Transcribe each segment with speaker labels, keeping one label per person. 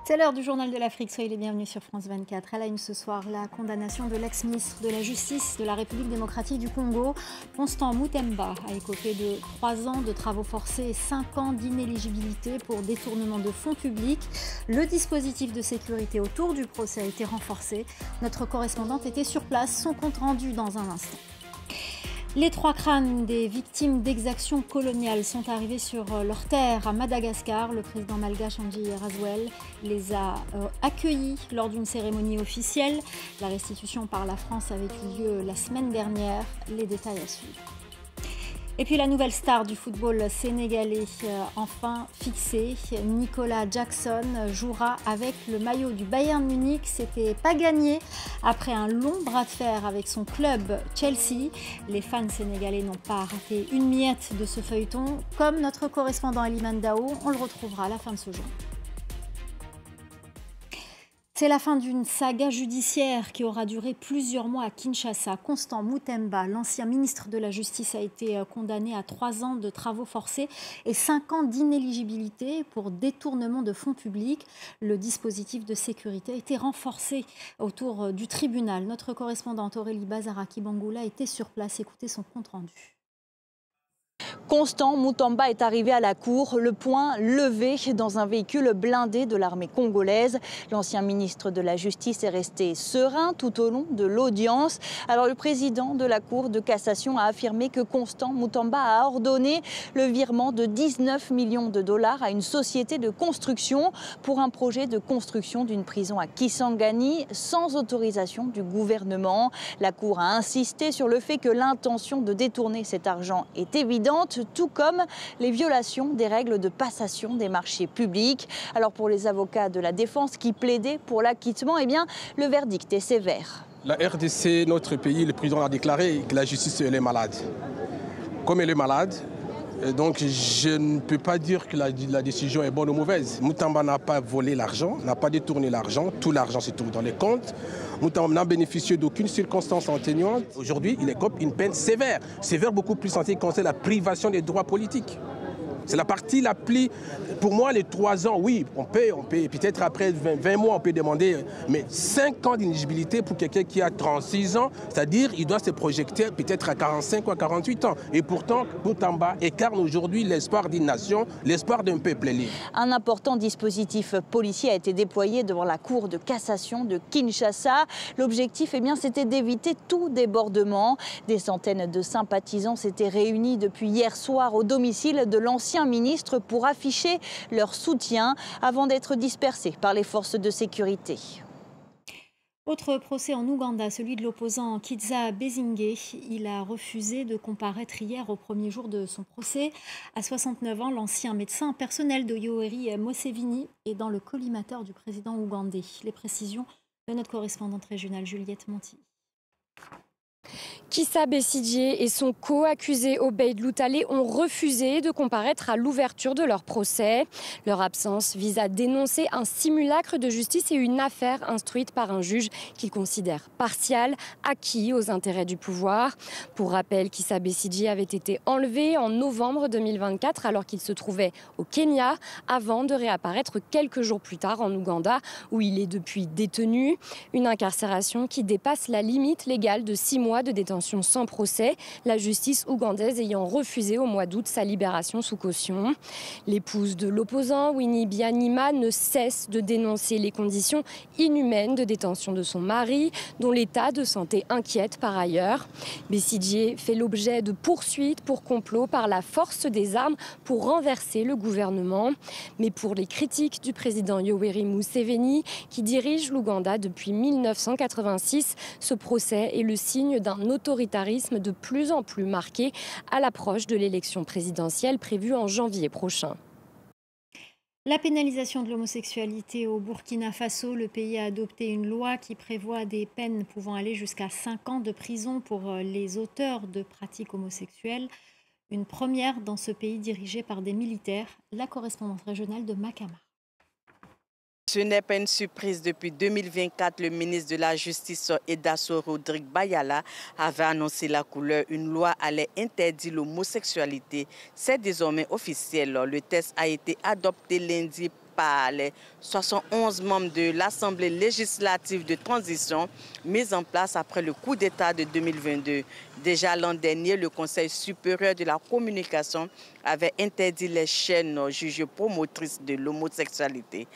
Speaker 1: C'est l'heure du journal de l'Afrique. Soyez les bienvenus sur France 24. À la une ce soir, la condamnation de l'ex-ministre de la Justice de la République démocratique du Congo, Constant Mutamba, a écopé de 3 ans de travaux forcés et 5 ans d'inéligibilité pour détournement de fonds publics. Le dispositif de sécurité autour du procès a été renforcé. Notre correspondante était sur place. Son compte rendu dans un instant. Les 3 crânes des victimes d'exactions coloniales sont arrivés sur leur terre à Madagascar. Le président malgache Andry Rajoelina les a accueillis lors d'une cérémonie officielle. La restitution par la France avait eu lieu la semaine dernière. Les détails à suivre. Et puis la nouvelle star du football sénégalais, enfin fixée, Nicolas Jackson, jouera avec le maillot du Bayern Munich. C'était pas gagné après un long bras de fer avec son club Chelsea. Les fans sénégalais n'ont pas raté une miette de ce feuilleton. Comme notre correspondant Eliman Dao, on le retrouvera à la fin de ce jour. C'est la fin d'une saga judiciaire qui aura duré plusieurs mois à Kinshasa. Constant Mutamba, l'ancien ministre de la Justice, a été condamné à 3 ans de travaux forcés et 5 ans d'inéligibilité pour détournement de fonds publics. Le dispositif de sécurité a été renforcé autour du tribunal. Notre correspondante Aurélie Bazaraki-Bangoula était sur place. Écoutez son compte-rendu.
Speaker 2: Constant Mutamba est arrivé à la cour, le poing levé dans un véhicule blindé de l'armée congolaise. L'ancien ministre de la Justice est resté serein tout au long de l'audience. Alors le président de la Cour de cassation a affirmé que Constant Mutamba a ordonné le virement de 19 millions de dollars à une société de construction pour un projet de construction d'une prison à Kisangani sans autorisation du gouvernement. La Cour a insisté sur le fait que l'intention de détourner cet argent est évidente, tout comme les violations des règles de passation des marchés publics. Alors pour les avocats de la défense qui plaidaient pour l'acquittement, eh bien, le verdict est sévère.
Speaker 3: La RDC, notre pays, le président a déclaré que la justice elle est malade. Comme elle est malade, donc je ne peux pas dire que la décision est bonne ou mauvaise. Mutamba n'a pas volé l'argent, n'a pas détourné l'argent. Tout l'argent se trouve dans les comptes. Mutamba n'a bénéficié d'aucune circonstance atténuante. Aujourd'hui, il écope une peine sévère. Sévère beaucoup plus en ce qui concerne la privation des droits politiques. C'est la partie la plus... Pour moi, les 3 ans, oui, on peut peut-être après 20 mois, on peut demander, mais 5 ans d'inéligibilité pour quelqu'un qui a 36 ans, c'est-à-dire il doit se projeter peut-être à 45 ou à 48 ans. Et pourtant, Mutamba incarne aujourd'hui l'espoir d'une nation, l'espoir d'un peuple libre.
Speaker 2: Un important dispositif policier a été déployé devant la Cour de cassation de Kinshasa. L'objectif, eh bien, c'était d'éviter tout débordement. Des centaines de sympathisants s'étaient réunis depuis hier soir au domicile de l'ancien ministre pour afficher leur soutien avant d'être dispersés par les forces de sécurité.
Speaker 1: Autre procès en Ouganda, celui de l'opposant Kizza Besigye. Il a refusé de comparaître hier au premier jour de son procès. À 69 ans, l'ancien médecin personnel de Yoweri Museveni est dans le collimateur du président ougandais. Les précisions de notre correspondante régionale Juliette Monti.
Speaker 4: Kizza Besigye et son co-accusé Obeid Lutale ont refusé de comparaître à l'ouverture de leur procès. Leur absence vise à dénoncer un simulacre de justice et une affaire instruite par un juge qu'ils considèrent partial, acquis aux intérêts du pouvoir. Pour rappel, Kizza Besigye avait été enlevé en novembre 2024 alors qu'il se trouvait au Kenya avant de réapparaître quelques jours plus tard en Ouganda où il est depuis détenu. Une incarcération qui dépasse la limite légale de 6 mois de détention sans procès, la justice ougandaise ayant refusé au mois d'août sa libération sous caution. L'épouse de l'opposant, Winnie Byanyima, ne cesse de dénoncer les conditions inhumaines de détention de son mari, dont l'état de santé inquiète par ailleurs. Besigye fait l'objet de poursuites pour complot par la force des armes pour renverser le gouvernement. Mais pour les critiques du président Yoweri Museveni, qui dirige l'Ouganda depuis 1986, ce procès est le signe d'un autoritarisme de plus en plus marqué à l'approche de l'élection présidentielle prévue en janvier prochain.
Speaker 1: La pénalisation de l'homosexualité au Burkina Faso, le pays a adopté une loi qui prévoit des peines pouvant aller jusqu'à 5 ans de prison pour les auteurs de pratiques homosexuelles. Une première dans ce pays dirigé par des militaires. La correspondante régionale de Makama.
Speaker 5: Ce n'est pas une surprise. Depuis 2024, le ministre de la Justice, Edaso Rodrigue Bayala, avait annoncé la couleur. Une loi allait interdire l'homosexualité. C'est désormais officiel. Le texte a été adopté lundi par les 71 membres de l'Assemblée législative de transition mise en place après le coup d'État de 2022. Déjà l'an dernier, le Conseil supérieur de la communication avait interdit les chaînes jugées promotrices de l'homosexualité.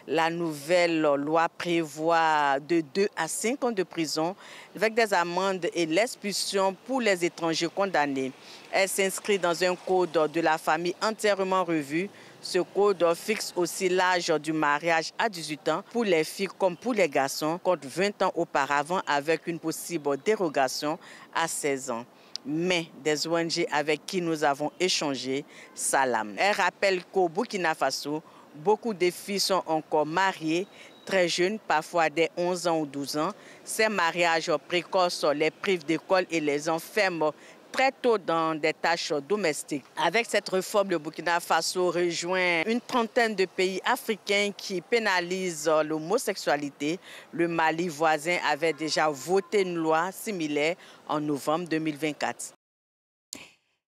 Speaker 5: La nouvelle loi prévoit de 2 à 5 ans de prison avec des amendes et l'expulsion pour les étrangers condamnés. Elle s'inscrit dans un code de la famille entièrement revu. Ce code fixe aussi l'âge du mariage à 18 ans pour les filles comme pour les garçons, contre 20 ans auparavant avec une possible dérogation à 16 ans. Mais des ONG avec qui nous avons échangé s'alarment. Elle rappelle qu'au Burkina Faso, beaucoup de filles sont encore mariées, très jeunes, parfois dès 11 ans ou 12 ans. Ces mariages précoces les privent d'école et les enferment très tôt dans des tâches domestiques. Avec cette réforme, le Burkina Faso rejoint une trentaine de pays africains qui pénalisent l'homosexualité. Le Mali voisin avait déjà voté une loi similaire en novembre 2024.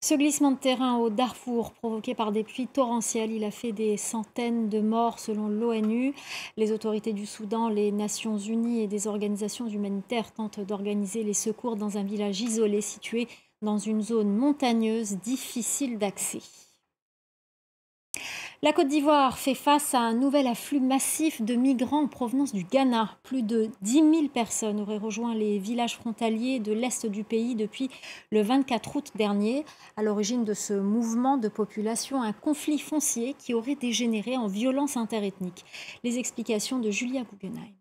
Speaker 1: Ce glissement de terrain au Darfour, provoqué par des pluies torrentielles, il a fait des centaines de morts selon l'ONU. Les autorités du Soudan, les Nations Unies et des organisations humanitaires tentent d'organiser les secours dans un village isolé situé dans une zone montagneuse difficile d'accès. La Côte d'Ivoire fait face à un nouvel afflux massif de migrants en provenance du Ghana. Plus de 10 000 personnes auraient rejoint les villages frontaliers de l'est du pays depuis le 24 août dernier. À l'origine de ce mouvement de population, un conflit foncier qui aurait dégénéré en violence interethnique. Les explications de Julia Guggenheim.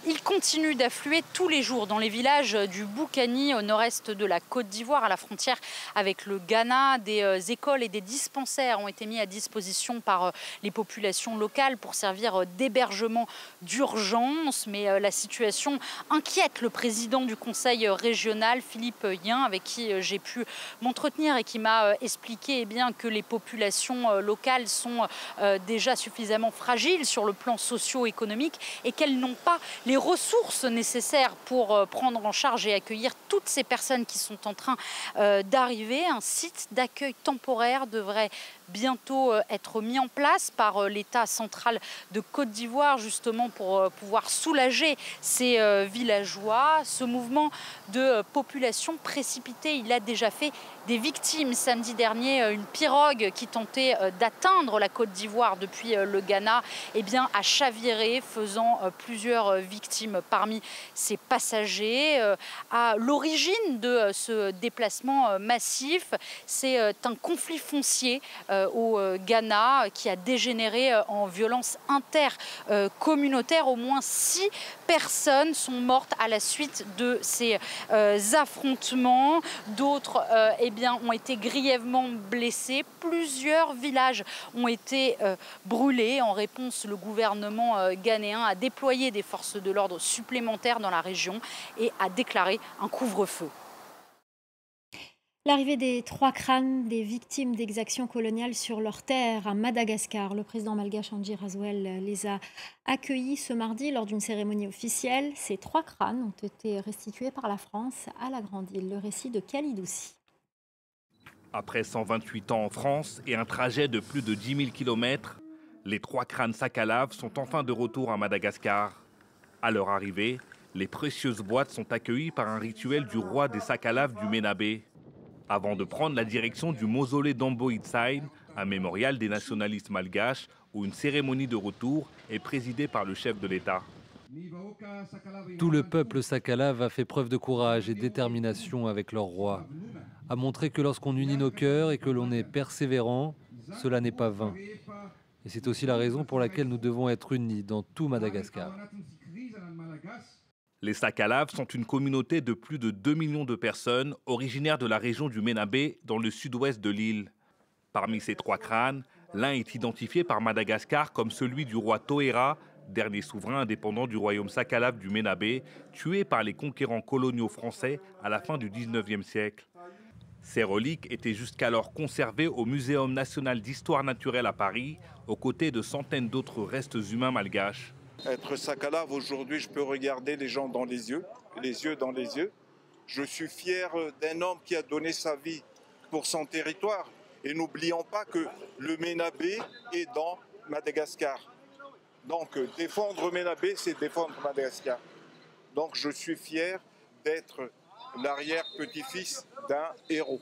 Speaker 6: Il continue d'affluer tous les jours dans les villages du Boukani, au nord-est de la Côte d'Ivoire, à la frontière avec le Ghana. Des écoles et des dispensaires ont été mis à disposition par les populations locales pour servir d'hébergement d'urgence. Mais la situation inquiète le président du conseil régional, Philippe Yin, avec qui j'ai pu m'entretenir et qui m'a expliqué que les populations locales sont déjà suffisamment fragiles sur le plan socio-économique et qu'elles n'ont pas les ressources nécessaires pour prendre en charge et accueillir toutes ces personnes qui sont en train d'arriver. Un site d'accueil temporaire devrait bientôt être mis en place par l'État central de Côte d'Ivoire, justement pour pouvoir soulager ces villageois. Ce mouvement de population précipitée, il a déjà fait des victimes. Samedi dernier, une pirogue qui tentait d'atteindre la Côte d'Ivoire depuis le Ghana a chaviré, faisant plusieurs victimes parmi ces passagers. À l'origine de ce déplacement massif, c'est un conflit foncier au Ghana qui a dégénéré en violence intercommunautaire. Au moins 6 personnes sont mortes à la suite de ces affrontements. D'autres ont été grièvement blessés. Plusieurs villages ont été brûlés. En réponse, le gouvernement ghanéen a déployé des forces de l'ordre supplémentaires dans la région et a déclaré un couvre-feu.
Speaker 1: L'arrivée des 3 crânes des victimes d'exactions coloniales sur leur terre à Madagascar. Le président malgache Andry Rajoelina les a accueillis ce mardi lors d'une cérémonie officielle. Ces 3 crânes ont été restitués par la France à la Grande Île. Le récit de Kalidoussi.
Speaker 7: Après 128 ans en France et un trajet de plus de 10 000 km, les 3 crânes Sakalav sont enfin de retour à Madagascar. À leur arrivée, les précieuses boîtes sont accueillies par un rituel du roi des Sakalav du Ménabé, avant de prendre la direction du mausolée d'Ambo Itsaïn, un mémorial des nationalistes malgaches, où une cérémonie de retour est présidée par le chef de l'État.
Speaker 8: Tout le peuple Sakalav a fait preuve de courage et de détermination avec leur roi, a montré que lorsqu'on unit nos cœurs et que l'on est persévérant, cela n'est pas vain. Et c'est aussi la raison pour laquelle nous devons être unis dans tout Madagascar.
Speaker 7: Les Sakalav sont une communauté de plus de 2 millions de personnes originaires de la région du Ménabé, dans le sud-ouest de l'île. Parmi ces 3 crânes, l'un est identifié par Madagascar comme celui du roi Toera, dernier souverain indépendant du royaume Sakalav du Ménabé, tué par les conquérants coloniaux français à la fin du 19e siècle. Ces reliques étaient jusqu'alors conservées au Muséum national d'histoire naturelle à Paris, aux côtés de centaines d'autres restes humains malgaches.
Speaker 9: Être Sakalav, aujourd'hui, je peux regarder les gens dans les yeux dans les yeux. Je suis fier d'un homme qui a donné sa vie pour son territoire. Et n'oublions pas que le Ménabé est dans Madagascar. Donc défendre MENA-B, c'est défendre Madagascar. Donc je suis fier d'être l'arrière-petit-fils d'un héros.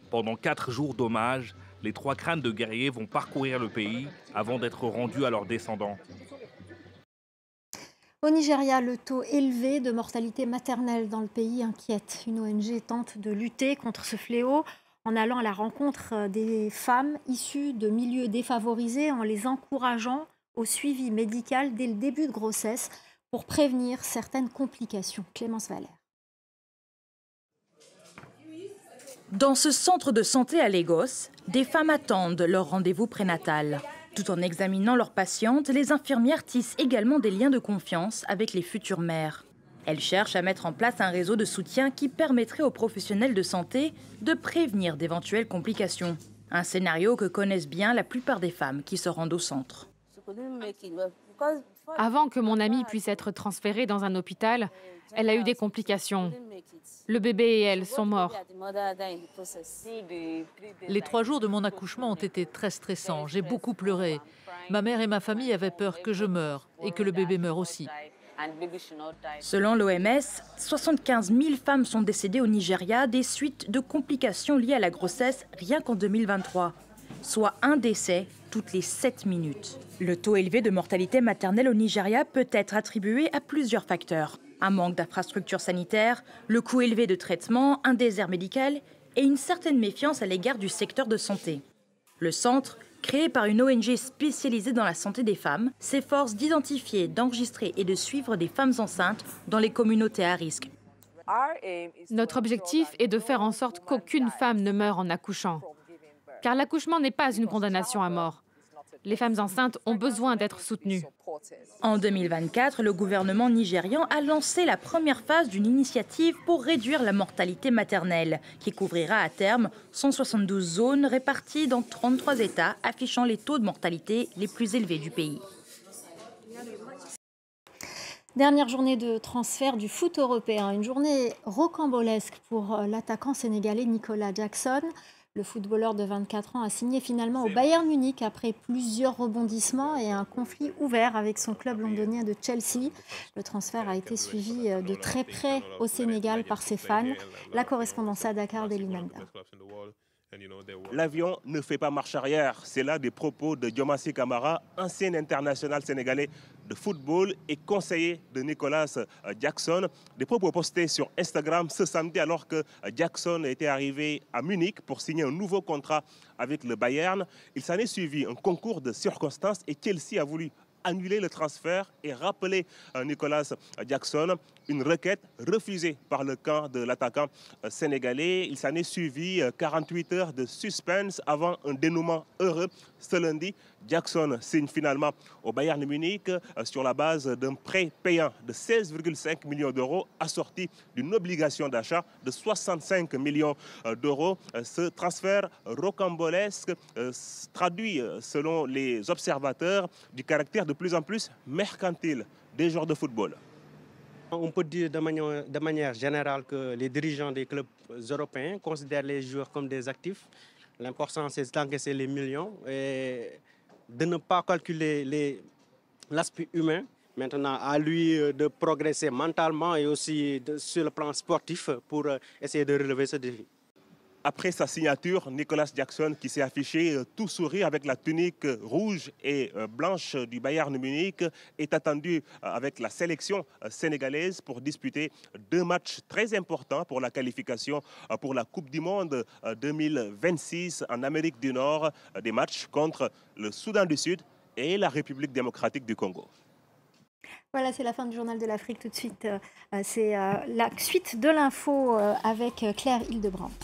Speaker 7: Pendant 4 jours d'hommage, les 3 crânes de guerriers vont parcourir le pays avant d'être rendus à leurs descendants.
Speaker 1: Au Nigeria, le taux élevé de mortalité maternelle dans le pays inquiète. Une ONG tente de lutter contre ce fléau en allant à la rencontre des femmes issues de milieux défavorisés, en les encourageant au suivi médical dès le début de grossesse pour prévenir certaines complications. Clémence Valère.
Speaker 10: Dans ce centre de santé à Lagos, des femmes attendent leur rendez-vous prénatal. Tout en examinant leurs patientes, les infirmières tissent également des liens de confiance avec les futures mères. Elles cherchent à mettre en place un réseau de soutien qui permettrait aux professionnels de santé de prévenir d'éventuelles complications. Un scénario que connaissent bien la plupart des femmes qui se rendent au centre.
Speaker 11: Avant que mon amie puisse être transférée dans un hôpital, elle a eu des complications. Le bébé et elle sont morts.
Speaker 12: Les 3 jours de mon accouchement ont été très stressants. J'ai beaucoup pleuré. Ma mère et ma famille avaient peur que je meure et que le bébé meure aussi.
Speaker 10: Selon l'OMS, 75 000 femmes sont décédées au Nigeria des suites de complications liées à la grossesse rien qu'en 2023, soit un décès toutes les 7 minutes. Le taux élevé de mortalité maternelle au Nigeria peut être attribué à plusieurs facteurs. Un manque d'infrastructures sanitaires, le coût élevé de traitement, un désert médical et une certaine méfiance à l'égard du secteur de santé. Le centre, créé par une ONG spécialisée dans la santé des femmes, s'efforce d'identifier, d'enregistrer et de suivre des femmes enceintes dans les communautés à risque.
Speaker 11: Notre objectif est de faire en sorte qu'aucune femme ne meure en accouchant. Car l'accouchement n'est pas une condamnation à mort. Les femmes enceintes ont besoin d'être soutenues.
Speaker 10: En 2024, le gouvernement nigérian a lancé la première phase d'une initiative pour réduire la mortalité maternelle, qui couvrira à terme 172 zones réparties dans 33 États, affichant les taux de mortalité les plus élevés du pays.
Speaker 1: Dernière journée de transfert du foot européen, une journée rocambolesque pour l'attaquant sénégalais Nicolas Jackson. Le footballeur de 24 ans a signé finalement au Bayern Munich après plusieurs rebondissements et un conflit ouvert avec son club londonien de Chelsea. Le transfert a été suivi de très près au Sénégal par ses fans. La correspondance à Dakar d'Elimenda.
Speaker 13: L'avion ne fait pas marche arrière. C'est là des propos de Diomansy Kamara, ancien international sénégalais de football et conseiller de Nicolas Jackson. Des propos postés sur Instagram ce samedi alors que Jackson était arrivé à Munich pour signer un nouveau contrat avec le Bayern. Il s'en est suivi un concours de circonstances et Chelsea a voulu annuler le transfert et rappeler Nicolas Jackson. Une requête refusée par le camp de l'attaquant sénégalais. Il s'en est suivi 48 heures de suspense avant un dénouement heureux. Ce lundi, Jackson signe finalement au Bayern Munich sur la base d'un prêt payant de 16,5 millions d'euros assorti d'une obligation d'achat de 65 millions d'euros. Ce transfert rocambolesque traduit, selon les observateurs, du caractère de plus en plus mercantile des joueurs de football.
Speaker 14: On peut dire de manière générale que les dirigeants des clubs européens considèrent les joueurs comme des actifs. L'important, c'est d'encaisser les millions et de ne pas calculer l'aspect humain. Maintenant, à lui de progresser mentalement et aussi sur le plan sportif pour essayer de relever ce défi.
Speaker 13: Après sa signature, Nicolas Jackson, qui s'est affiché tout sourire avec la tunique rouge et blanche du Bayern Munich, est attendu avec la sélection sénégalaise pour disputer 2 matchs très importants pour la qualification pour la Coupe du Monde 2026 en Amérique du Nord. Des matchs contre le Soudan du Sud et la République démocratique du Congo.
Speaker 1: Voilà, c'est la fin du Journal de l'Afrique. Tout de suite, c'est la suite de l'info avec Claire Hildebrandt.